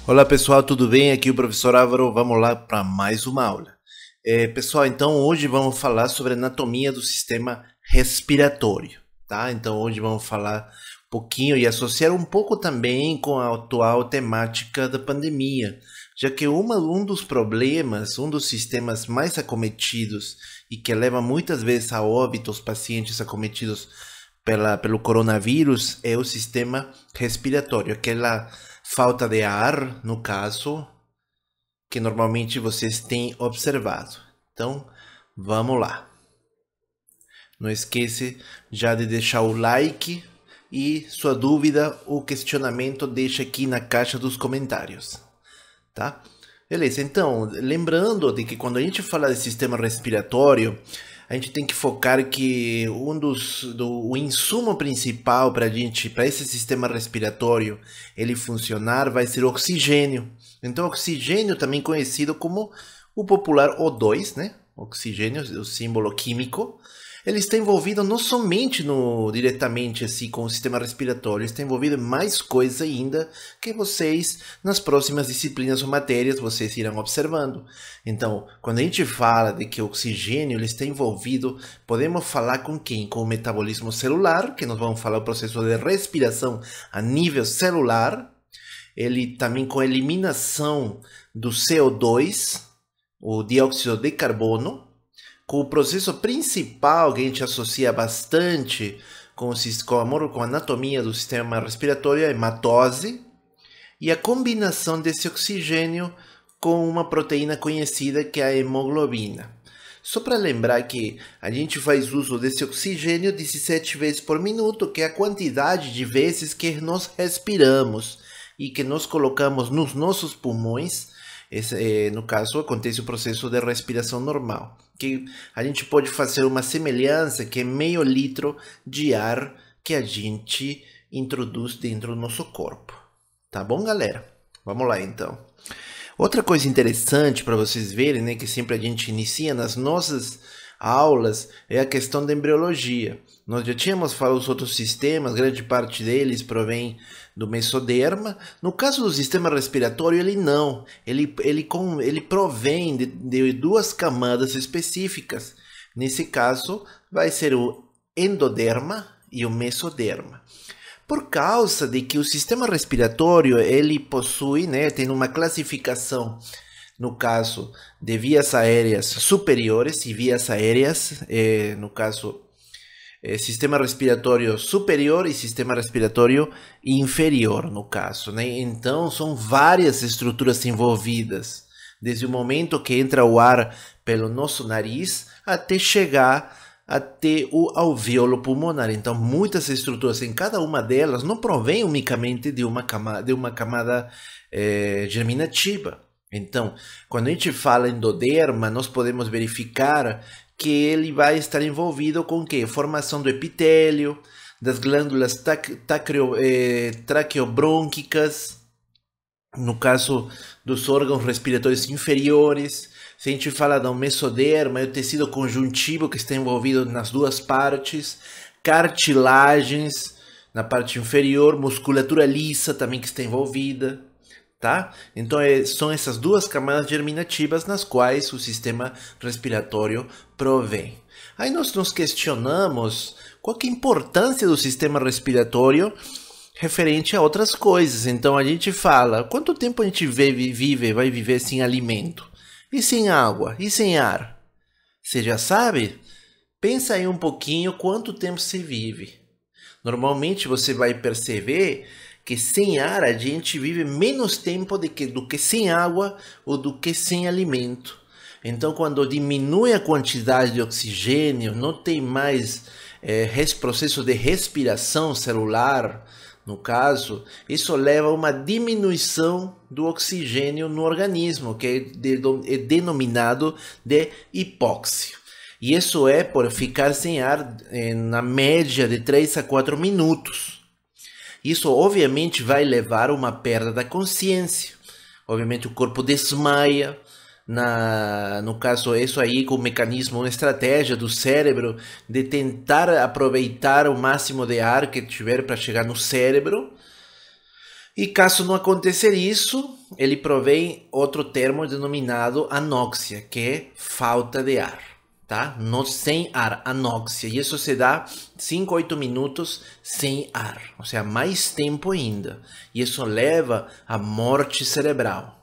Olá pessoal, tudo bem? Aqui é o professor Álvaro, vamos lá para mais uma aula. Pessoal, então hoje vamos falar sobre a anatomia do sistema respiratório, tá? Então hoje vamos falar um pouquinho e associar um pouco também com a atual temática da pandemia, já que um dos problemas, um dos sistemas mais acometidos e que leva muitas vezes a óbito os pacientes acometidos pelo coronavírus é o sistema respiratório, aquela falta de ar, no caso, que normalmente vocês têm observado. Então, vamos lá. Não esqueça já de deixar o like e sua dúvida ou questionamento deixa aqui na caixa dos comentários, tá? Beleza, então, lembrando de que quando a gente fala de sistema respiratório, a gente tem que focar que o insumo principal para esse sistema respiratório ele funcionar vai ser o oxigênio. Então, oxigênio também conhecido como o popular O2, né? Oxigênio, o símbolo químico. Ele está envolvido não somente diretamente assim, com o sistema respiratório, ele está envolvido em mais coisas ainda que vocês, nas próximas disciplinas ou matérias, vocês irão observando. Então, quando a gente fala de que o oxigênio ele está envolvido, podemos falar com quem? Com o metabolismo celular, que nós vamos falar o processo de respiração a nível celular, ele também com a eliminação do CO2, o dióxido de carbono, com o processo principal que a gente associa bastante com a anatomia do sistema respiratório, a hematose, e a combinação desse oxigênio com uma proteína conhecida que é a hemoglobina. Só para lembrar que a gente faz uso desse oxigênio 17 vezes por minuto, que é a quantidade de vezes que nós respiramos e que nós colocamos nos nossos pulmões. No caso, acontece o processo de respiração normal, que a gente pode fazer uma semelhança que é meio litro de ar que a gente introduz dentro do nosso corpo. Tá bom, galera? Vamos lá, então. Outra coisa interessante para vocês verem, né, que sempre a gente inicia nas nossas aulas, é a questão da embriologia. Nós já tínhamos falado dos outros sistemas, grande parte deles provém do mesoderma. No caso do sistema respiratório, ele não. Ele provém de duas camadas específicas. Nesse caso, vai ser o endoderma e o mesoderma. Por causa de que o sistema respiratório, ele possui, né, tem uma classificação, no caso de vias aéreas superiores e vias aéreas, no caso, sistema respiratório superior e sistema respiratório inferior, no caso, né? Então, são várias estruturas envolvidas, desde o momento que entra o ar pelo nosso nariz até chegar até o alvéolo pulmonar. Então, muitas estruturas, em cada uma delas, não provém unicamente de uma camada germinativa. Então, quando a gente fala endoderma, nós podemos verificar que ele vai estar envolvido com o quê? Formação do epitélio, das glândulas traqueobrônquicas, no caso dos órgãos respiratórios inferiores. Se a gente fala do mesoderma, é o tecido conjuntivo que está envolvido nas duas partes, cartilagens na parte inferior, musculatura lisa também que está envolvida. Tá? Então são essas duas camadas germinativas nas quais o sistema respiratório provém. Aí nós nos questionamos qual que é a importância do sistema respiratório referente a outras coisas. Então a gente fala, quanto tempo a gente vai viver sem alimento? E sem água? E sem ar? Você já sabe? Pensa aí um pouquinho quanto tempo se vive. Normalmente você vai perceber que sem ar a gente vive menos tempo do que sem água ou do que sem alimento. Então, quando diminui a quantidade de oxigênio, não tem mais processo de respiração celular, no caso, isso leva a uma diminuição do oxigênio no organismo, que é denominado de hipóxia. E isso é por ficar sem ar na média de 3 a 4 minutos. Isso obviamente vai levar a uma perda da consciência. Obviamente o corpo desmaia. No caso, isso aí com o mecanismo, uma estratégia do cérebro de tentar aproveitar o máximo de ar que tiver para chegar no cérebro. E caso não acontecer isso, ele provém outro termo denominado anóxia, que é falta de ar, tá? No, sem ar, anóxia. E isso se dá 5 a 8 minutos sem ar, ou seja, mais tempo ainda. E isso leva à morte cerebral,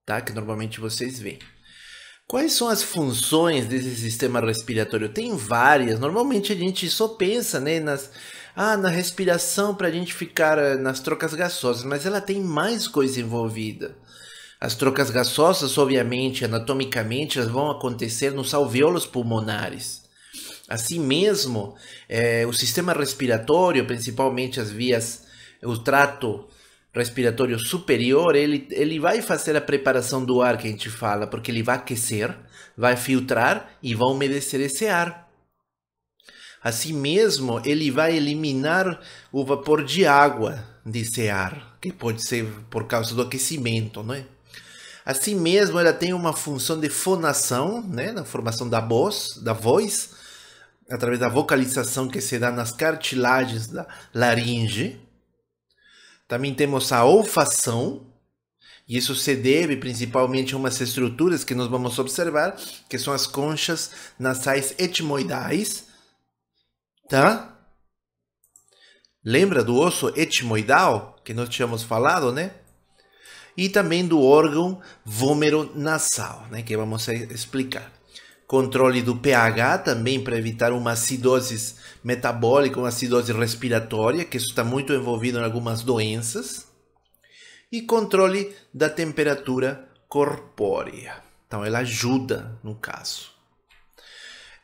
tá? Que normalmente vocês veem. Quais são as funções desse sistema respiratório? Tem várias. Normalmente a gente só pensa, né, na respiração para a gente ficar nas trocas gasosas, mas ela tem mais coisa envolvida. As trocas gasosas, obviamente, anatomicamente, elas vão acontecer nos alvéolos pulmonares. Assim mesmo, o sistema respiratório, principalmente as vias, o trato respiratório superior, ele vai fazer a preparação do ar que a gente fala, porque ele vai aquecer, vai filtrar e vai umedecer esse ar. Assim mesmo, ele vai eliminar o vapor de água desse ar, que pode ser por causa do aquecimento, não é? Assim mesmo, ela tem uma função de fonação, né, na formação da voz, através da vocalização que se dá nas cartilagens da laringe. Também temos a olfação, e isso se deve principalmente a umas estruturas que nós vamos observar, que são as conchas nasais etimoidais, tá? Lembra do osso etimoidal que nós tínhamos falado, né? E também do órgão vômero-nasal, né? Que vamos explicar. Controle do pH também para evitar uma acidose metabólica, uma acidose respiratória, que isso está muito envolvido em algumas doenças. E controle da temperatura corpórea. Então ela ajuda no caso.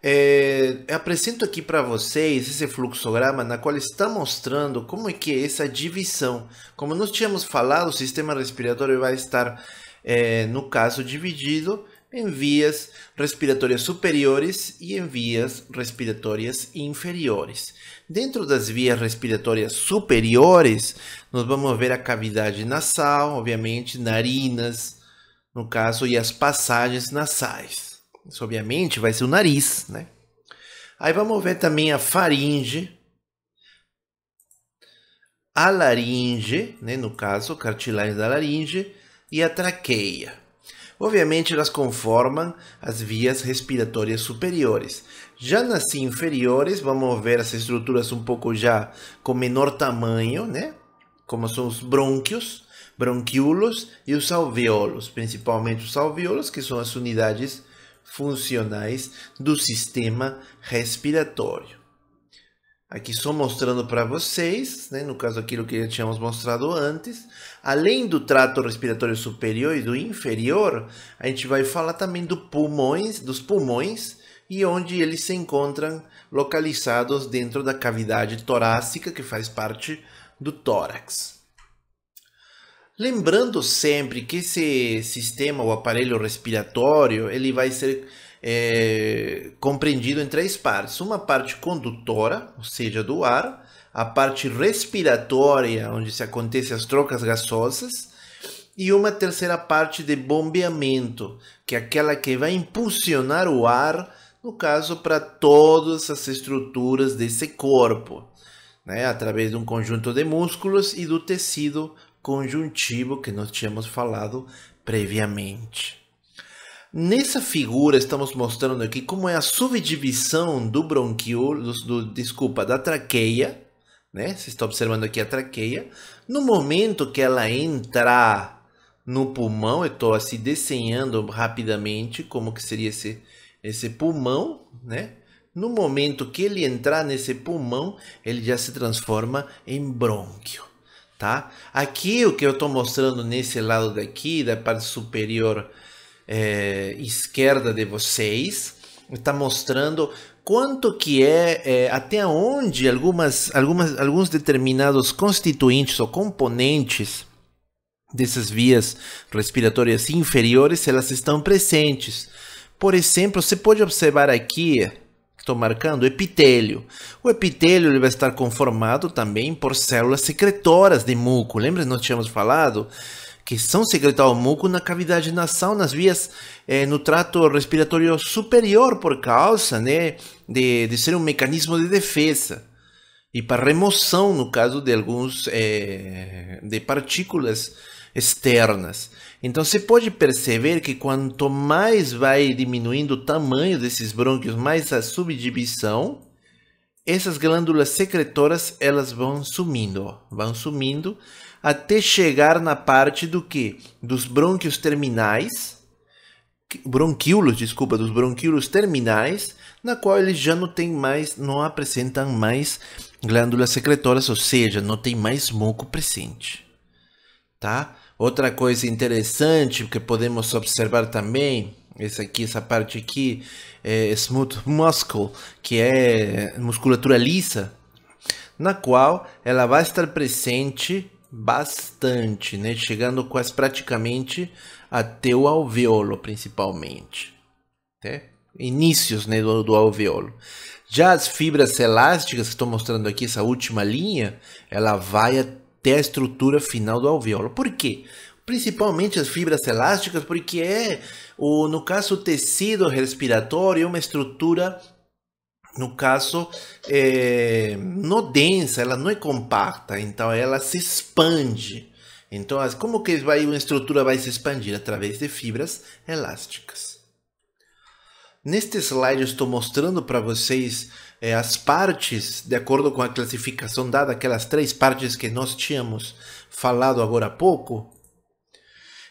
Eu apresento aqui para vocês esse fluxograma na qual está mostrando como é que é essa divisão. Como nós tínhamos falado, o sistema respiratório vai estar, no caso, dividido em vias respiratórias superiores e em vias respiratórias inferiores. Dentro das vias respiratórias superiores, nós vamos ver a cavidade nasal, obviamente, narinas, no caso, e as passagens nasais. Isso, obviamente, vai ser o nariz, né? Aí vamos ver também a faringe, a laringe, né? No caso, cartilagem da laringe, e a traqueia. Obviamente, elas conformam as vias respiratórias superiores. Já nas inferiores, vamos ver as estruturas um pouco já com menor tamanho, né? Como são os brônquios, bronquíolos e os alvéolos, principalmente os alvéolos, que são as unidades funcionais do sistema respiratório. Aqui só mostrando para vocês, né, no caso aquilo que já tínhamos mostrado antes, além do trato respiratório superior e do inferior, a gente vai falar também dos pulmões e onde eles se encontram localizados dentro da cavidade torácica que faz parte do tórax. Lembrando sempre que esse sistema, o aparelho respiratório, ele vai ser compreendido em 3 partes. Uma parte condutora, ou seja, do ar, a parte respiratória, onde se acontecem as trocas gasosas, e uma terceira parte de bombeamento, que é aquela que vai impulsionar o ar, no caso, para todas as estruturas desse corpo, né, através de um conjunto de músculos e do tecido conjuntivo que nós tínhamos falado previamente. Nessa figura estamos mostrando aqui como é a subdivisão do bronquíolo, da traqueia, né? Você está observando aqui a traqueia. No momento que ela entrar no pulmão, eu estou assim desenhando rapidamente como que seria esse pulmão, né? No momento que ele entrar nesse pulmão, ele já se transforma em brônquio. Tá? Aqui o que eu estou mostrando nesse lado daqui, da parte superior esquerda de vocês, está mostrando quanto que até onde alguns determinados constituintes ou componentes dessas vias respiratórias inferiores, elas estão presentes. Por exemplo, você pode observar aqui, estou marcando, o epitélio. O epitélio ele vai estar conformado também por células secretoras de muco. Lembra que nós tínhamos falado que são secretadas de muco na cavidade nasal, nas vias, no trato respiratório superior, por causa, né, de ser um mecanismo de defesa. e para remoção, no caso de alguns de partículas externas. Então você pode perceber que quanto mais vai diminuindo o tamanho desses brônquios, mais a subdivisão, essas glândulas secretoras elas vão sumindo, ó, vão sumindo até chegar na parte do que? Dos brônquios terminais, bronquíolos, desculpa, dos bronquíolos terminais, na qual eles já não tem mais, não apresentam mais glândulas secretoras, ou seja, não tem mais muco presente, tá? Outra coisa interessante que podemos observar também, essa parte aqui, é smooth muscle, que é musculatura lisa, na qual ela vai estar presente bastante, né? Chegando quase praticamente até o alvéolo, principalmente, né? Inícios, né, do alvéolo. Já as fibras elásticas, que estou mostrando aqui, essa última linha, ela vai até a estrutura final do alvéolo. Por quê? Principalmente as fibras elásticas, porque no caso, o tecido respiratório é uma estrutura, no caso, não densa, ela não é compacta, então ela se expande. Então, como que uma estrutura vai se expandir? Através de fibras elásticas. Neste slide eu estou mostrando para vocês as partes, de acordo com a classificação dada, aquelas 3 partes que nós tínhamos falado agora há pouco.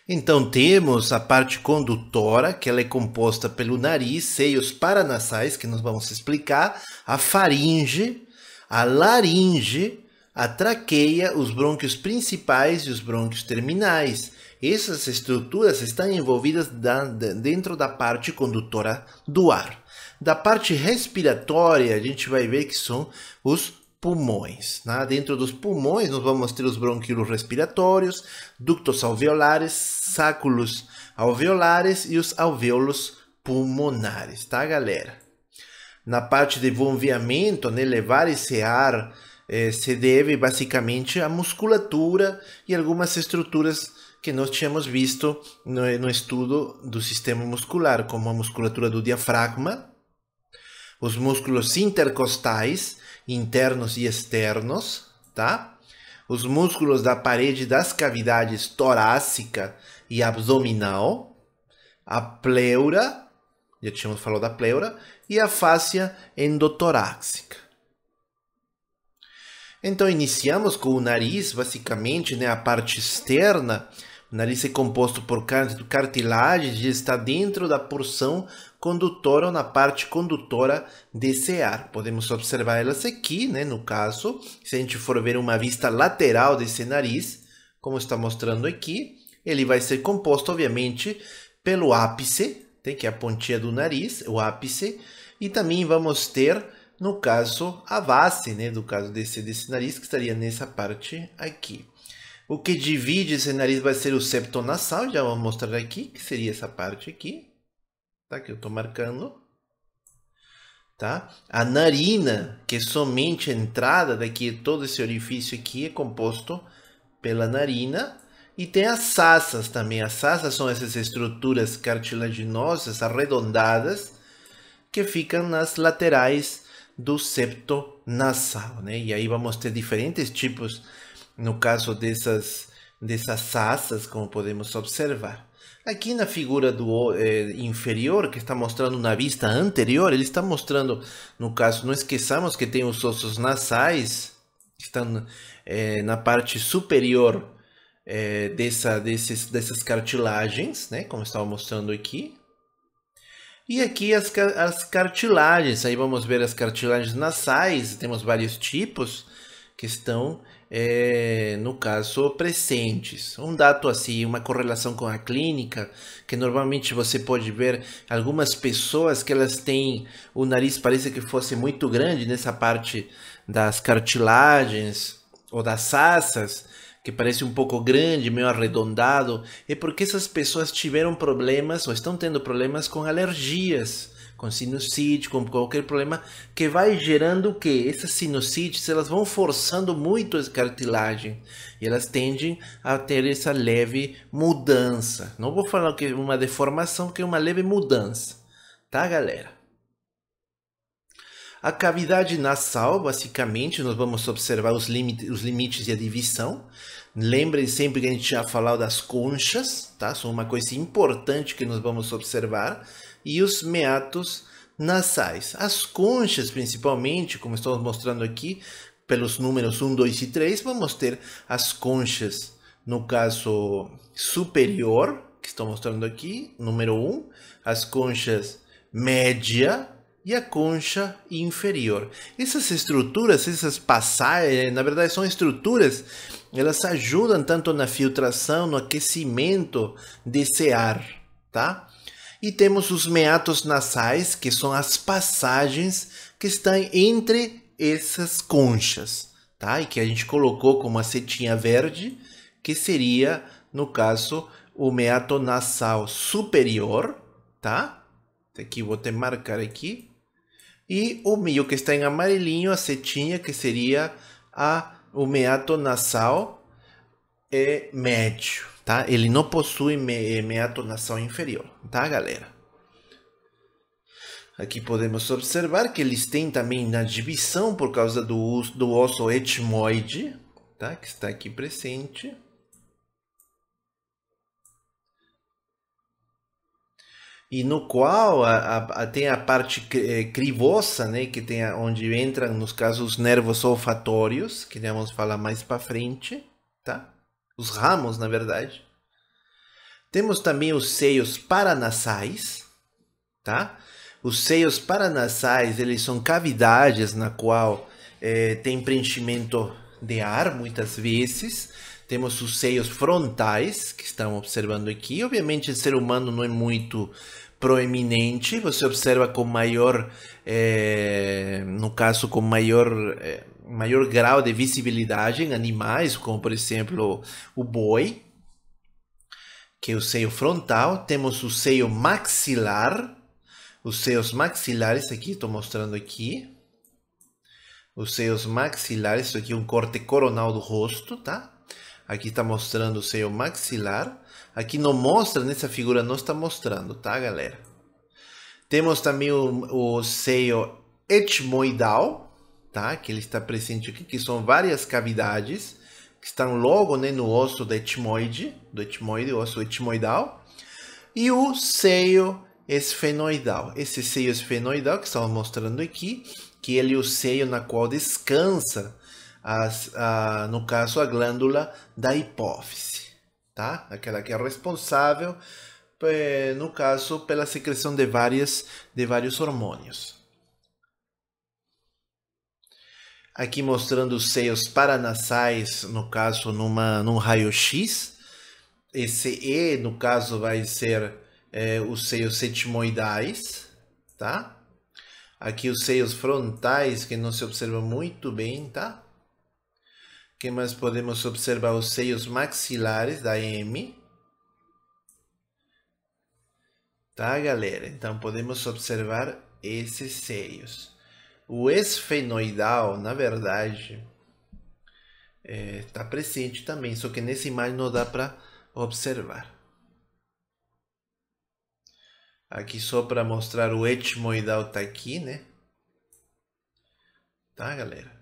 Então temos a parte condutora, que ela é composta pelo nariz, seios paranasais, que nós vamos explicar, a faringe, a laringe, a traqueia, os brônquios principais e os brônquios terminais. Essas estruturas estão envolvidas dentro da parte condutora do ar. Da parte respiratória, a gente vai ver que são os pulmões, né? Dentro dos pulmões, nós vamos ter os bronquíolos respiratórios, ductos alveolares, sáculos alveolares e os alvéolos pulmonares, tá, galera? Na parte de bombeamento, né, levar esse ar se deve basicamente à musculatura e algumas estruturas que nós tínhamos visto no estudo do sistema muscular, como a musculatura do diafragma, os músculos intercostais, internos e externos, tá? Os músculos da parede das cavidades torácica e abdominal, a pleura, já tínhamos falado da pleura, e a fáscia endotorácica. Então iniciamos com o nariz, basicamente, né, a parte externa. O nariz é composto por cartilagens e está dentro da porção condutora ou na parte condutora desse ar. Podemos observar elas aqui, né, no caso, se a gente for ver uma vista lateral desse nariz, como está mostrando aqui, ele vai ser composto, obviamente, pelo ápice, que é a pontinha do nariz, o ápice, e também vamos ter, no caso, a base, né, do caso desse nariz, que estaria nessa parte aqui. O que divide esse nariz vai ser o septo nasal, já vou mostrar aqui, que seria essa parte aqui, tá, que eu estou marcando. Tá? A narina, que é somente a entrada daqui, todo esse orifício aqui é composto pela narina. E tem as sasas também. As sasas são essas estruturas cartilaginosas arredondadas que ficam nas laterais do septo nasal, né? E aí vamos ter diferentes tipos, no caso dessas sasas, como podemos observar. Aqui na figura do inferior, que está mostrando na vista anterior, ele está mostrando, no caso, não esqueçamos que tem os ossos nasais, que estão na parte superior dessas cartilagens, né, como estava mostrando aqui. E aqui as cartilagens, aí vamos ver as cartilagens nasais, temos vários tipos que estão, no caso, presentes. Um dado assim, uma correlação com a clínica, que normalmente você pode ver algumas pessoas que elas têm, o nariz parece que fosse muito grande nessa parte das cartilagens ou das sasas, que parece um pouco grande, meio arredondado, é porque essas pessoas tiveram problemas ou estão tendo problemas com alergias, com sinusite, com qualquer problema que vai gerando o quê? Essas sinusites, elas vão forçando muito a cartilagem e elas tendem a ter essa leve mudança. Não vou falar que é uma deformação, que é uma leve mudança, tá, galera? A cavidade nasal, basicamente, nós vamos observar os limites de divisão. Lembrem sempre que a gente já falou das conchas, tá? São uma coisa importante que nós vamos observar. E os meatos nasais. As conchas, principalmente, como estamos mostrando aqui, pelos números 1, 2 e 3, vamos ter as conchas, no caso superior, que estou mostrando aqui, número 1, as conchas média e a concha inferior. Essas estruturas, essas passagens, na verdade são estruturas, elas ajudam tanto na filtração, no aquecimento desse ar, tá? E temos os meatos nasais, que são as passagens que estão entre essas conchas, tá? E que a gente colocou como a setinha verde, que seria, no caso, o meato nasal superior, tá? Aqui vou te marcar aqui. E o meio que está em amarelinho, a setinha, que seria o meato nasal médio, tá? Ele não possui meato nasal inferior, tá, galera? Aqui podemos observar que eles têm também na divisão por causa do osso etmoide, tá? Que está aqui presente. E no qual tem a parte crivosa, né? Que tem onde entram, nos casos, os nervos olfatórios, que vamos falar mais para frente, tá? Os ramos, na verdade. Temos também os seios paranasais, tá? Os seios paranasais, eles são cavidades na qual tem preenchimento de ar, muitas vezes. Temos os seios frontais, que estão observando aqui. Obviamente, o ser humano não é muito proeminente. Você observa com maior, no caso, com maior grau de visibilidade em animais, como, por exemplo, o boi, que é o seio frontal. Temos o seio maxilar. Os seios maxilares, aqui estou mostrando aqui. Os seios maxilares, isso aqui é um corte coronal do rosto, tá? Aqui está mostrando o seio maxilar. Aqui não mostra, nessa figura não está mostrando, tá, galera? Temos também o seio etmoidal, tá? Que ele está presente aqui, que são várias cavidades que estão logo, né, no osso do etmoide, o osso etmoidal. E o seio esfenoidal. Esse seio esfenoidal que estamos mostrando aqui, que ele é o seio na qual descansa, no caso, a glândula da hipófise, tá? Aquela que é responsável, no caso, pela secreção de vários hormônios. Aqui mostrando os seios paranasais, no caso, num raio-x. Esse E, no caso, vai ser os seios etmoidais, tá? Aqui os seios frontais, que não se observa muito bem, tá? Que mais podemos observar? Os seios maxilares da M. Tá, galera? Então podemos observar esses seios. O esfenoidal, na verdade, está presente também, só que nessa imagem não dá para observar. Aqui só para mostrar o etmoidal tá aqui, né? Tá, galera?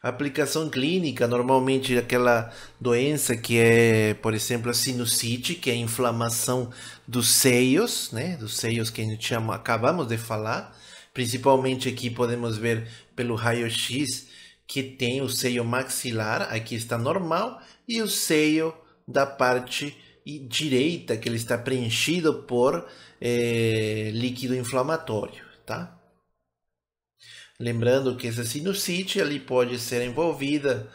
A aplicação clínica, normalmente aquela doença que é, por exemplo, a sinusite, que é a inflamação dos seios, né? Dos seios que a gente acabamos de falar. Principalmente aqui podemos ver pelo raio-x que tem o seio maxilar, aqui está normal, e o seio da parte direita, que ele está preenchido por líquido inflamatório, tá? Lembrando que essa sinusite ali pode ser envolvida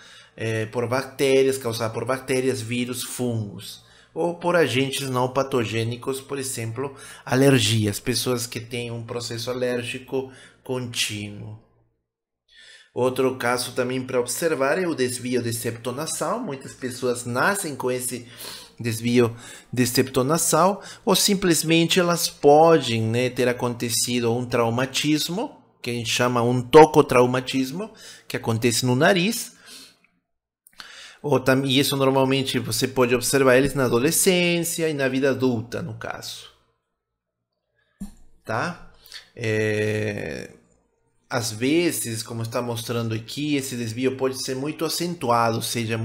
por bactérias, causada por bactérias, vírus, fungos, ou por agentes não patogênicos, por exemplo, alergias, pessoas que têm um processo alérgico contínuo. Outro caso também para observar é o desvio de septo nasal. Muitas pessoas nascem com esse desvio de septo nasal, ou simplesmente elas podem, né, ter acontecido um traumatismo, que a gente chama um tocotraumatismo, que acontece no nariz. E isso normalmente você pode observar eles na adolescência e na vida adulta, no caso. Tá? Às vezes, como está mostrando aqui, esse desvio pode ser muito acentuado, ou seja,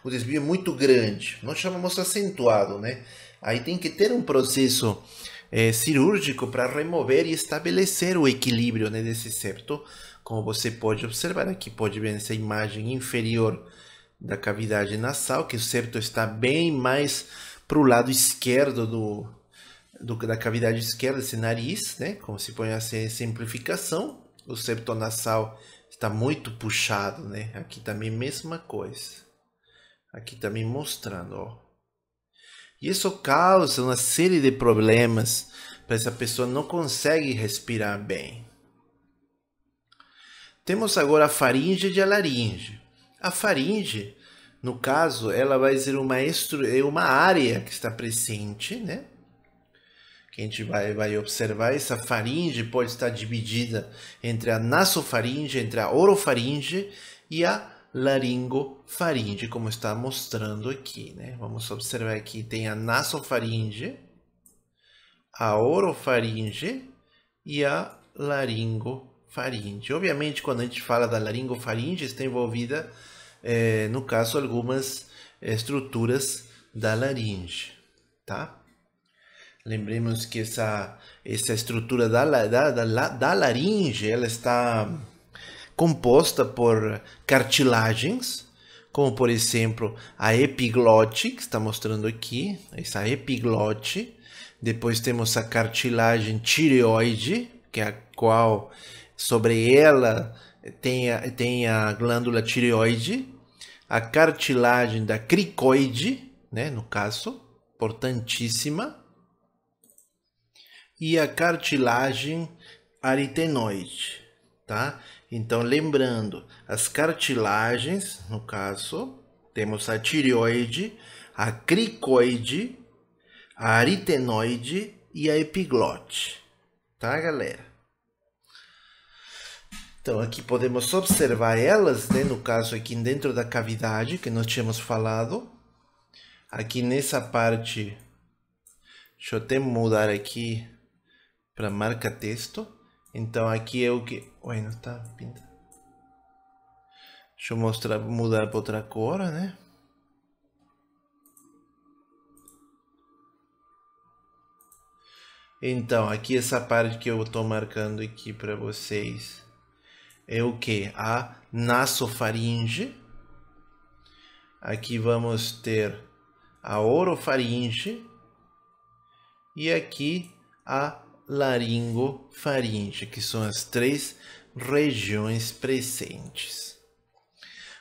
o desvio é muito grande. Nós chamamos acentuado, né? Aí tem que ter um processo cirúrgico para remover e estabelecer o equilíbrio, né, desse septo. Como você pode observar aqui, pode ver essa imagem inferior da cavidade nasal, que o septo está bem mais para o lado esquerdo da cavidade esquerda, esse nariz, né? Como se põe essa simplificação. O septo nasal está muito puxado, né? Aqui também mesma coisa. Aqui também mostrando, ó. E isso causa uma série de problemas para essa pessoa não consegue respirar bem. Temos agora a faringe e a laringe. A faringe, no caso, ela vai ser uma área que está presente, né? Que a gente vai observar, essa faringe pode estar dividida entre a nasofaringe, entre a orofaringe e a laringofaringe, como está mostrando aqui, né? Vamos observar aqui, tem a nasofaringe, a orofaringe e a laringofaringe. Obviamente, quando a gente fala da laringofaringe, está envolvida, no caso, algumas estruturas da laringe, tá? Lembremos que essa estrutura da laringe, ela está composta por cartilagens, como por exemplo a epiglote, que está mostrando aqui, essa epiglote. Depois temos a cartilagem tireoide, que é a qual sobre ela tem a glândula tireoide, a cartilagem da cricoide, né, no caso, importantíssima, e a cartilagem aritenoide, tá? Então, lembrando, as cartilagens, no caso, temos a tireoide, a cricoide, a aritenoide e a epiglote, tá, galera? Então, aqui podemos observar elas, né, no caso aqui dentro da cavidade, que nós tínhamos falado. Aqui nessa parte, deixa eu até mudar aqui para marca texto. Então aqui é o que... Ué, não tá pinta. Deixa eu mudar para outra cor, né? Então, aqui essa parte que eu estou marcando aqui para vocês é o que? A nasofaringe. Aqui vamos ter a orofaringe. E aqui a laringofaringe, que são as três regiões presentes.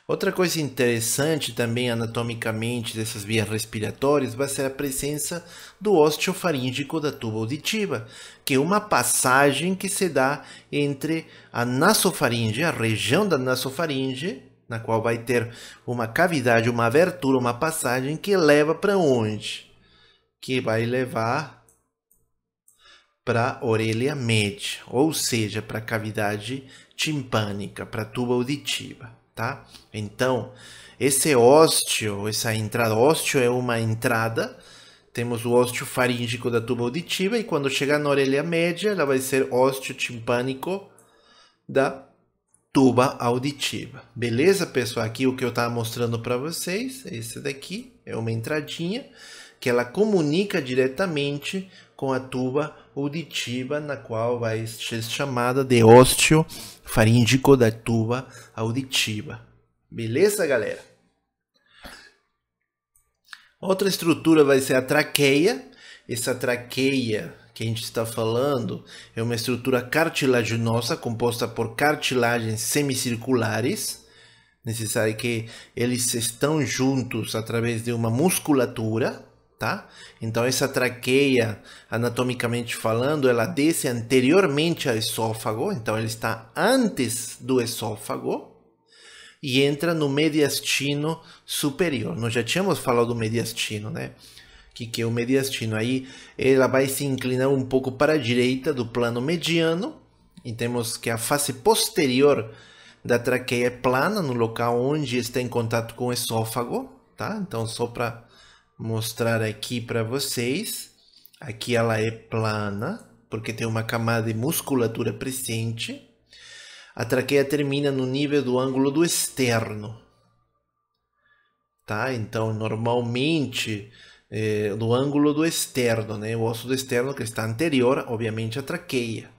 Outra coisa interessante também anatomicamente dessas vias respiratórias vai ser a presença do ósseo faríngico da tuba auditiva, que é uma passagem que se dá entre a nasofaringe, a região da nasofaringe, na qual vai ter uma cavidade, uma abertura, uma passagem que leva para onde? Que vai levar para a orelha média, ou seja, para a cavidade timpânica, para a tuba auditiva, tá? Então, esse ósseo, essa entrada, ósseo é uma entrada, temos o ósseo faríngico da tuba auditiva, e quando chegar na orelha média, ela vai ser ósseo timpânico da tuba auditiva. Beleza, pessoal? Aqui o que eu estava mostrando para vocês, esse daqui é uma entradinha, que ela comunica diretamente com a tuba auditiva, na qual vai ser chamada de ósseo faríngico da tuba auditiva. Beleza, galera? Outra estrutura vai ser a traqueia. Essa traqueia que a gente está falando é uma estrutura cartilaginosa composta por cartilagens semicirculares. Necessário que eles estão juntos através de uma musculatura. Tá? Então essa traqueia, anatomicamente falando, ela desce anteriormente ao esôfago, então ela está antes do esôfago e entra no mediastino superior. Nós já tínhamos falado do mediastino, né? Que é o mediastino? Aí ela vai se inclinar um pouco para a direita do plano mediano, e temos que a face posterior da traqueia é plana, no local onde está em contato com o esôfago, tá? Então só para mostrar aqui para vocês, aqui ela é plana, porque tem uma camada de musculatura presente. A traqueia termina no nível do ângulo do externo, tá? Então, normalmente, no ângulo do externo, né? O osso do externo que está anterior, obviamente, à traqueia.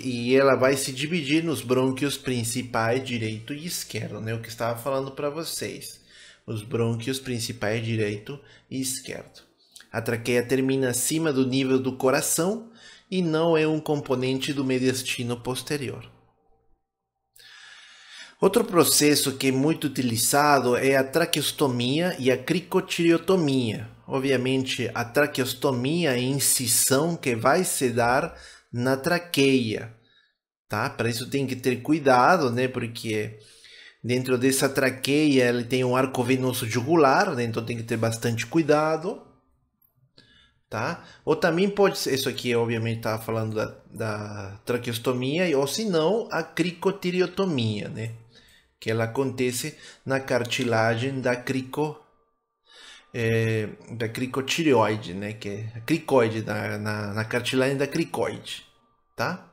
E ela vai se dividir nos brônquios principais, direito e esquerdo, né? O que estava falando para vocês. Os brônquios principais, direito e esquerdo. A traqueia termina acima do nível do coração e não é um componente do mediastino posterior. Outro processo que é muito utilizado é a traqueostomia e a cricotireotomia. Obviamente, a traqueostomia é a incisão que vai se dar na traqueia, tá? Para isso tem que ter cuidado, né? Porque dentro dessa traqueia ele tem um arco venoso jugular, né? Então tem que ter bastante cuidado, tá? Ou também pode ser, isso aqui obviamente estava falando da traqueostomia, ou se não, a cricotireotomia, né? Que ela acontece na cartilagem da cricotireoide, né? Que é a cricoide, na cartilagem da cricoide, tá?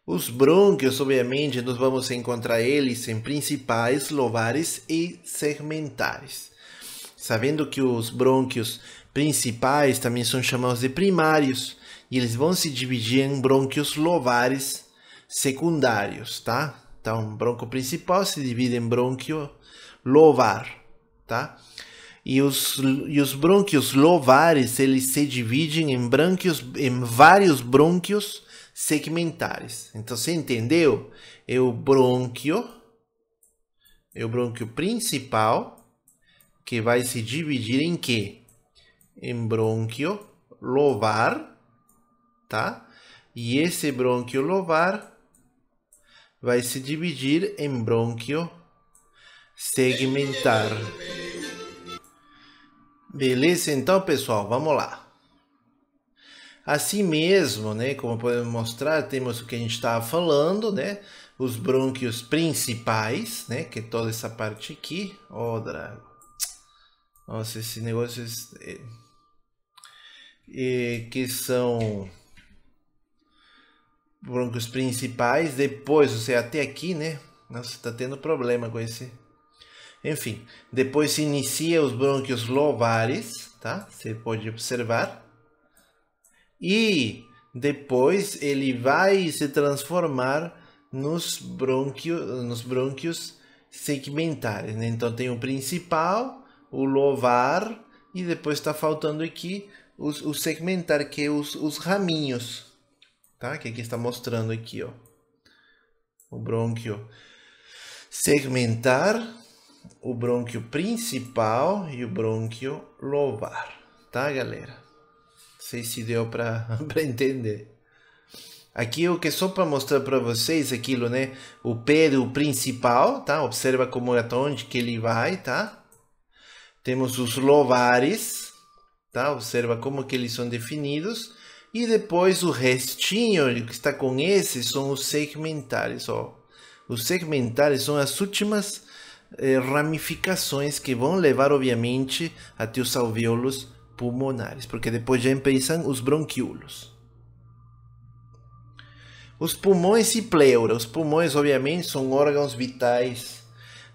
Os brônquios, obviamente, nós vamos encontrar eles em principais, lobares e segmentares. Sabendo que os brônquios principais também são chamados de primários, e eles vão se dividir em brônquios lobares secundários, tá? Então, o brônquio principal se divide em brônquio lobar, tá? E os brônquios lobares, eles se dividem em vários brônquios segmentares. Então, você entendeu? É o brônquio principal, que vai se dividir em quê? Em brônquio lobar, tá? E esse brônquio lobar vai se dividir em brônquio segmentar. Beleza? Então, pessoal, vamos lá. Assim mesmo, né, como podemos mostrar, temos o que a gente estava falando, né? Os brônquios principais, né? Que é toda essa parte aqui. Ó, Drago. Nossa, esse negócio que são brônquios principais. Depois, você até aqui, né? Nossa, tá tendo problema com esse. Enfim, depois se inicia os brônquios lobares, tá? Você pode observar. E depois ele vai se transformar nos brônquios segmentares, né? Então tem o principal, o lobar, e depois está faltando aqui o segmentar, que é os raminhos, tá? Que aqui está mostrando aqui, ó. O brônquio segmentar, o brônquio principal e o brônquio lobar, tá, galera? Não sei se deu para entender. Aqui o que só para mostrar para vocês aquilo, né? O pé do principal, tá? Observa como até onde que ele vai, tá? Temos os lobares, tá? Observa como que eles são definidos. E depois o restinho que está com esse são os segmentares, ó. Os segmentares são as últimas ramificações que vão levar, obviamente, até os alvéolos pulmonares, porque depois já começam os bronquíolos. Os pulmões e pleura. Os pulmões, obviamente, são órgãos vitais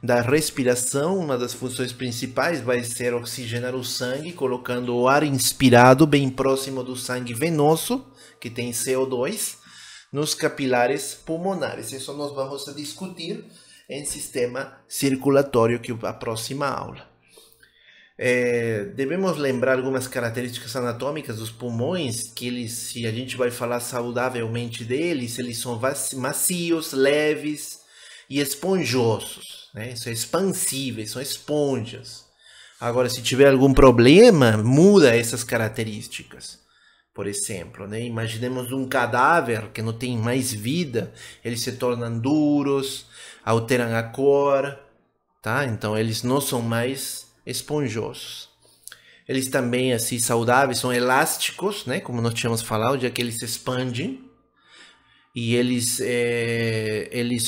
da respiração. Uma das funções principais vai ser oxigenar o sangue, colocando o ar inspirado bem próximo do sangue venoso, que tem CO2, nos capilares pulmonares. Isso nós vamos discutir em sistema circulatório, que é a próxima aula. Devemos lembrar algumas características anatômicas dos pulmões, que eles, se a gente vai falar saudavelmente deles, eles são macios, leves e esponjosos, né? São expansíveis, são esponjas. Agora, se tiver algum problema, muda essas características. Por exemplo, né? Imaginemos um cadáver que não tem mais vida, eles se tornam duros, alteram a cor, tá? Então eles não são mais esponjosos. Eles também, assim, saudáveis, são elásticos, né? Como nós tínhamos falado, já que eles se expandem. E eles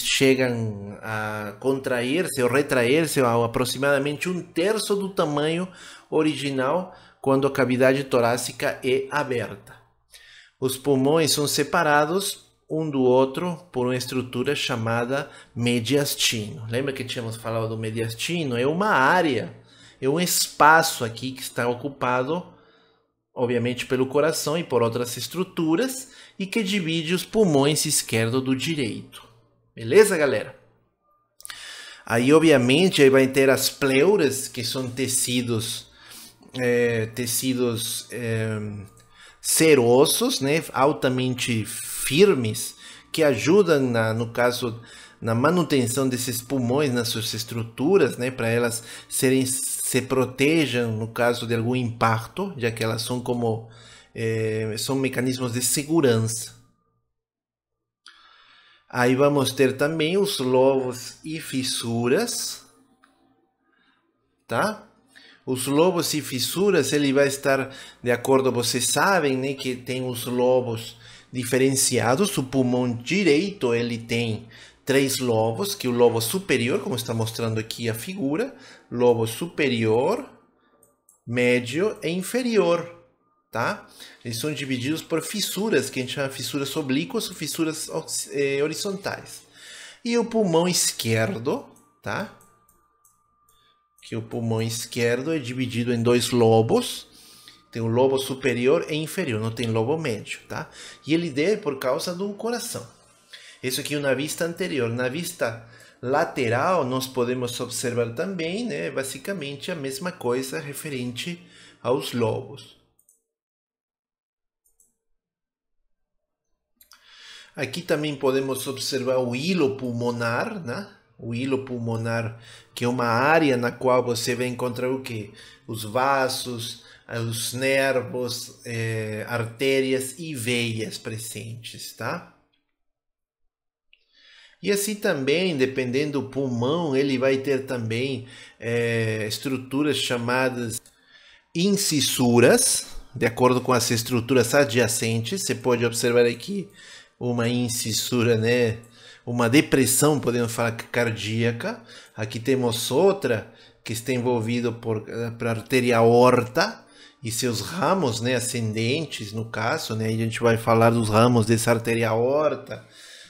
chegam a contrair-se ou retrair-se a aproximadamente 1/3 do tamanho original quando a cavidade torácica é aberta. Os pulmões são separados um do outro por uma estrutura chamada mediastino. Lembra que tínhamos falado do mediastino? É uma área, é um espaço aqui que está ocupado, obviamente, pelo coração e por outras estruturas, e que divide os pulmões esquerdo do direito. Beleza, galera? Aí, obviamente, aí vai ter as pleuras, que são tecidos serosos, né, altamente firmes, que ajudam, no caso, na manutenção desses pulmões nas suas estruturas, né, para elas se protejam no caso de algum impacto, já que elas são como são mecanismos de segurança. Aí vamos ter também os lobos e fissuras, tá? Os lobos e fissuras, ele vai estar, de acordo, vocês sabem, né, que tem os lobos diferenciados. O pulmão direito, ele tem 3 lobos, que é o lobo superior, como está mostrando aqui a figura, lobo superior, médio e inferior, tá? Eles são divididos por fissuras, que a gente chama de fissuras oblíquas ou fissuras horizontais. E o pulmão esquerdo, tá? Que o pulmão esquerdo é dividido em 2 lobos. Tem o lobo superior e inferior, não tem lobo médio, tá? E ele é por causa do coração. Isso aqui é na vista anterior. Na vista lateral, nós podemos observar também, né, basicamente a mesma coisa referente aos lobos. Aqui também podemos observar o hilo pulmonar, né? O hilo pulmonar, que é uma área na qual você vai encontrar o quê? Os vasos, os nervos, artérias e veias presentes, tá? E assim também, dependendo do pulmão, ele vai ter também estruturas chamadas incissuras, de acordo com as estruturas adjacentes. Você pode observar aqui uma incissura, né? Uma depressão, podemos falar, cardíaca. Aqui temos outra que está envolvida por artéria aorta e seus ramos, né, ascendentes, no caso, né? A gente vai falar dos ramos dessa artéria aorta,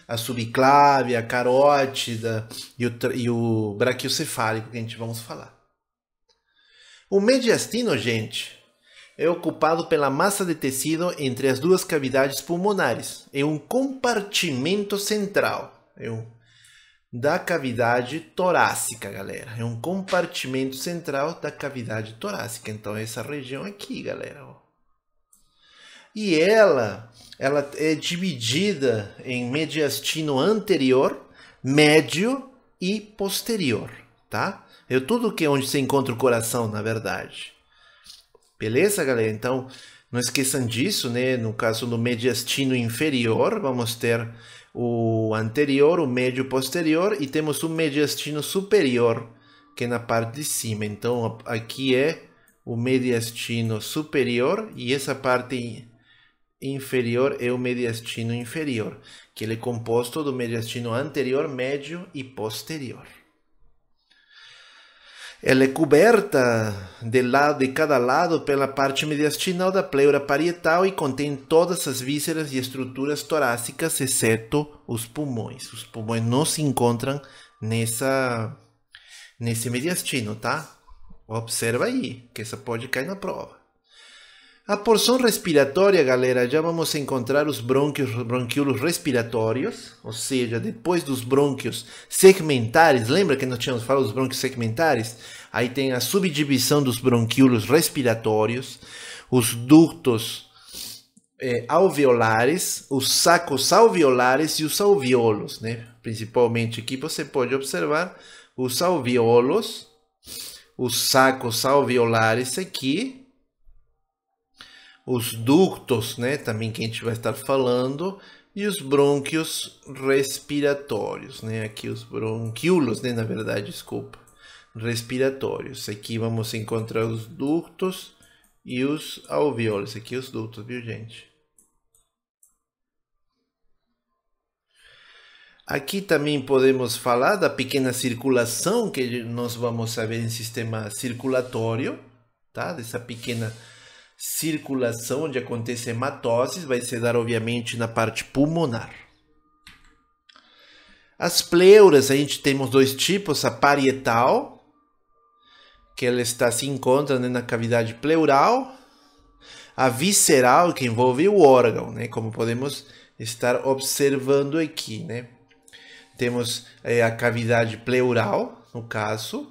a subclávia, a carótida e o braquiocefálico, que a gente vamos falar. O mediastino, gente, é ocupado pela massa de tecido entre as duas cavidades pulmonares. É um compartimento central da cavidade torácica, galera. É um compartimento central da cavidade torácica. Então, essa região aqui, galera. Ó. E ela é dividida em mediastino anterior, médio e posterior, tá? É tudo que é onde se encontra o coração, na verdade. Beleza, galera? Então, não esqueçam disso, né? No caso do mediastino inferior, vamos ter o anterior, o médio, o posterior, e temos o mediastino superior, que é na parte de cima. Então, aqui é o mediastino superior e essa parte inferior é o mediastino inferior, que ele é composto do mediastino anterior, médio e posterior. Ela é coberta de cada lado pela parte mediastinal da pleura parietal e contém todas as vísceras e estruturas torácicas, exceto os pulmões. Os pulmões não se encontram nesse mediastino, tá? Observa aí, que essa pode cair na prova. A porção respiratória, galera, já vamos encontrar os bronquíolos respiratórios, ou seja, depois dos brônquios segmentares. Lembra que nós tínhamos falado dos brônquios segmentares? Aí tem a subdivisão dos bronquíolos respiratórios, os ductos alveolares, os sacos alveolares e os alvéolos, né? Principalmente aqui você pode observar os alvéolos, os sacos alveolares aqui, os ductos, né, também que a gente vai estar falando, e os brônquios respiratórios, né, aqui os bronquíolos, né, na verdade, desculpa, respiratórios. Aqui vamos encontrar os ductos e os alvéolos, aqui os ductos, viu, gente? Aqui também podemos falar da pequena circulação que nós vamos saber em sistema circulatório, tá? Dessa pequena circulação, onde acontece hematose, vai se dar obviamente na parte pulmonar. As pleuras, a gente temos dois tipos, a parietal, que ela se encontra, né, na cavidade pleural, a visceral, que envolve o órgão, né, como podemos estar observando aqui, né. Temos a cavidade pleural, no caso.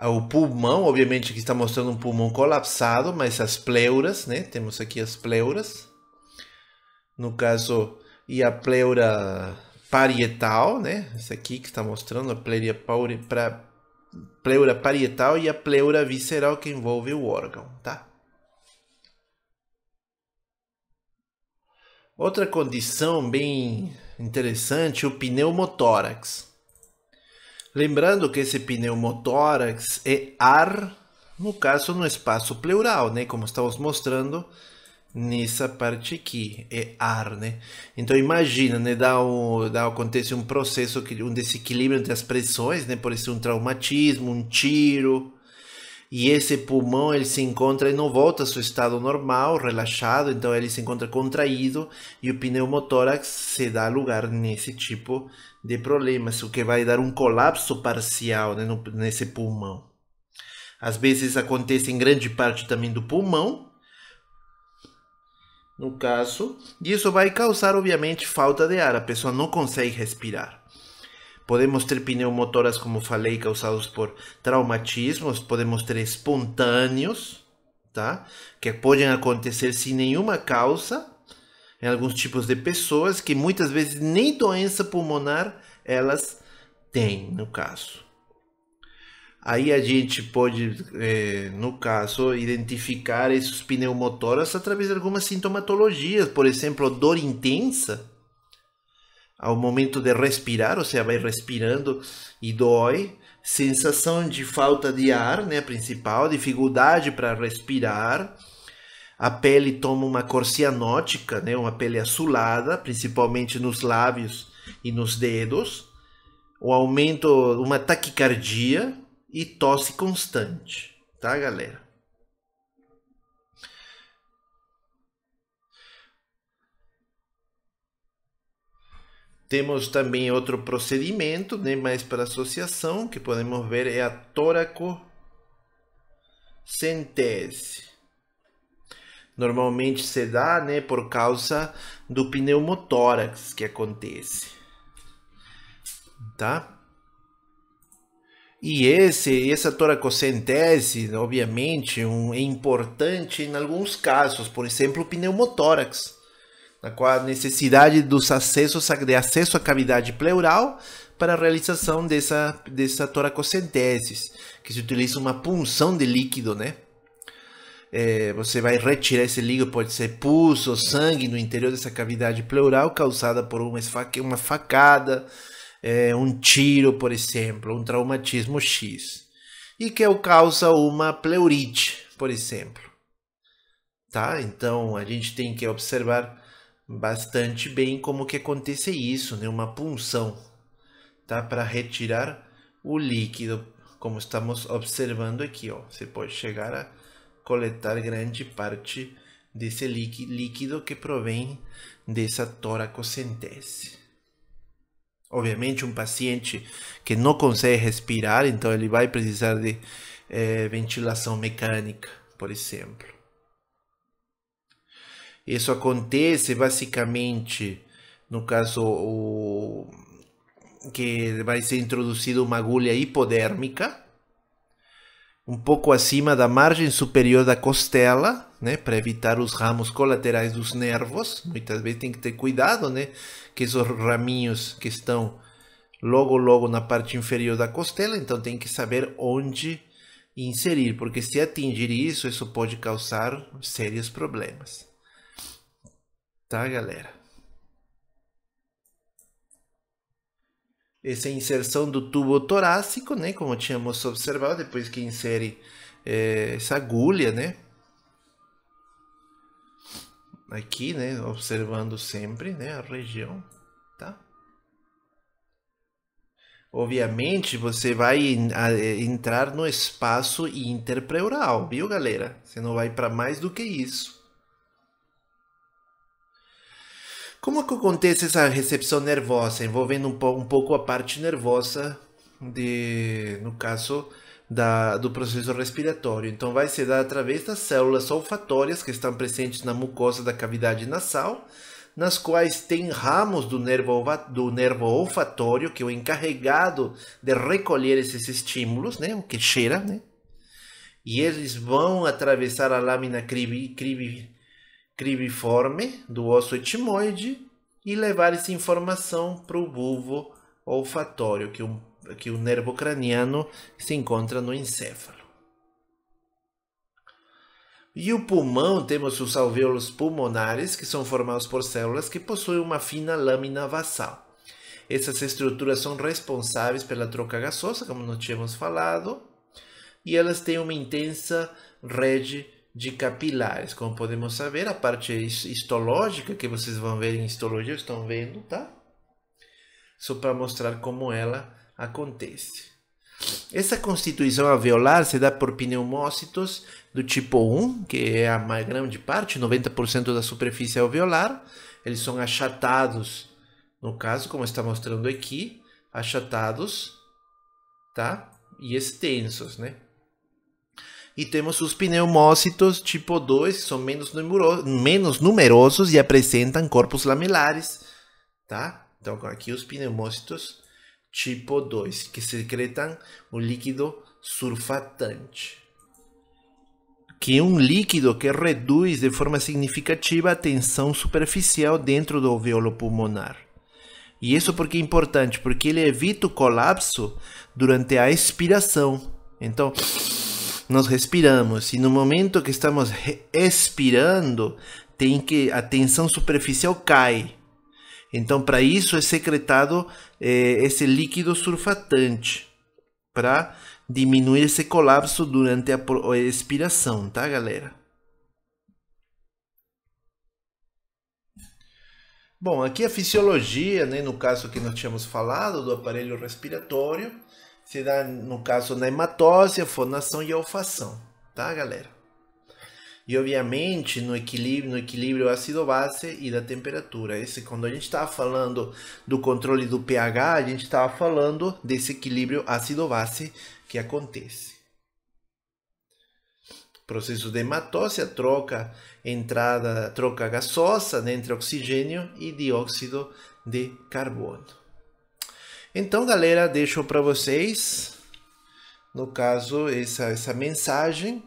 O pulmão, obviamente, aqui está mostrando um pulmão colapsado, mas as pleuras, né? Temos aqui as pleuras. No caso, e a pleura parietal, né? Essa aqui que está mostrando a pleura parietal e a pleura visceral, que envolve o órgão, tá? Outra condição bem interessante, o pneumotórax. Lembrando que esse pneumotórax é ar, no caso, no espaço pleural, né? Como estamos mostrando nessa parte aqui, é ar, né? Então imagina, né? Acontece um processo, um desequilíbrio entre as pressões, né? Por isso um traumatismo, um tiro. E esse pulmão, ele se encontra e não volta ao seu estado normal, relaxado, então ele se encontra contraído e o pneumotórax se dá lugar nesse tipo de problemas, o que vai dar um colapso parcial, né, nesse pulmão. Às vezes acontece em grande parte também do pulmão, no caso, e isso vai causar, obviamente, falta de ar, a pessoa não consegue respirar. Podemos ter pneumotórax, como falei, causados por traumatismos, podemos ter espontâneos, tá? Que podem acontecer sem nenhuma causa, em alguns tipos de pessoas, que muitas vezes nem doença pulmonar elas têm, no caso. Aí a gente pode, no caso, identificar esses pneumotórax através de algumas sintomatologias, por exemplo, dor intensa, ao momento de respirar, ou seja, vai respirando e dói, sensação de falta de ar, né, principal, dificuldade para respirar, a pele toma uma cor cianótica, né, uma pele azulada, principalmente nos lábios e nos dedos, o aumento, uma taquicardia e tosse constante, tá, galera? Temos também outro procedimento, né, mais para associação, que podemos ver é a toracocentese. Normalmente se dá, né, por causa do pneumotórax que acontece, tá? E essa toracocentese, obviamente, é importante em alguns casos, por exemplo, o pneumotórax, na qual a necessidade de acesso à cavidade pleural para a realização dessa toracocentese, que se utiliza uma punção de líquido, né? Você vai retirar esse líquido, pode ser pus ou sangue no interior dessa cavidade pleural causada por uma facada, um tiro, por exemplo, um traumatismo X, e que causa uma pleurite, por exemplo. Tá? Então a gente tem que observar bastante bem como que acontece isso, né? Uma punção, tá? Para retirar o líquido, como estamos observando aqui, ó. Você pode chegar a coletar grande parte desse líquido que provém dessa toracocentese. Obviamente um paciente que não consegue respirar, então ele vai precisar de ventilação mecânica, por exemplo. Isso acontece basicamente, no caso, que vai ser introduzida uma agulha hipodérmica, um pouco acima da margem superior da costela, né, para evitar os ramos colaterais dos nervos. Muitas vezes tem que ter cuidado, né, que esses raminhos que estão logo na parte inferior da costela, então tem que saber onde inserir, porque se atingir isso pode causar sérios problemas. Tá, galera? Essa inserção do tubo torácico, né, como tínhamos observado, depois que insere essa agulha, né, aqui, né, observando sempre, né, a região, tá? Obviamente, você vai entrar no espaço interpleural, viu, galera? Você não vai para mais do que isso. Como que acontece essa recepção nervosa, envolvendo um pouco a parte nervosa no caso do processo respiratório? Então, vai se dar através das células olfatórias que estão presentes na mucosa da cavidade nasal, nas quais tem ramos do nervo olfatório, que é o encarregado de recolher esses estímulos, né, o que cheira, né? E eles vão atravessar a lâmina cribiforme do osso etimoide e levar essa informação para o bulbo olfatório, que o nervo craniano se encontra no encéfalo. E o pulmão, temos os alvéolos pulmonares, que são formados por células que possuem uma fina lâmina basal. Essas estruturas são responsáveis pela troca gasosa, como nós tínhamos falado, e elas têm uma intensa rede de capilares. Como podemos saber, a parte histológica, que vocês vão ver em histologia, estão vendo, tá? Só para mostrar como ela acontece. Essa constituição alveolar se dá por pneumócitos do tipo 1, que é a mais grande parte, 90% da superfície alveolar. Eles são achatados, no caso, como está mostrando aqui, achatados, tá? E extensos, né? E temos os pneumócitos tipo 2, que são menos numerosos e apresentam corpos lamelares, tá? Então, aqui os pneumócitos tipo 2, que secretam o líquido surfatante, que é um líquido que reduz de forma significativa a tensão superficial dentro do alvéolo pulmonar. E isso porque é importante, porque ele evita o colapso durante a expiração. Então, nós respiramos e no momento que estamos expirando, a tensão superficial cai. Então, para isso é secretado esse líquido surfatante, para diminuir esse colapso durante a expiração, tá, galera? Bom, aqui a fisiologia, né, no caso que nós tínhamos falado, do aparelho respiratório, se dá, no caso, na hematose, a fonação e a olfação, tá, galera? E, obviamente, no equilíbrio ácido-base e da temperatura. Quando a gente estava falando do controle do pH, a gente estava falando desse equilíbrio ácido-base que acontece. Processo de hematose, a troca gasosa, né, entre oxigênio e dióxido de carbono. Então, galera, deixo para vocês, no caso, essa mensagem.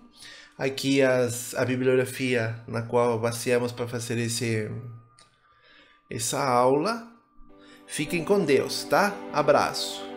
Aqui a bibliografia na qual baseamos para fazer essa aula. Fiquem com Deus, tá? Abraço.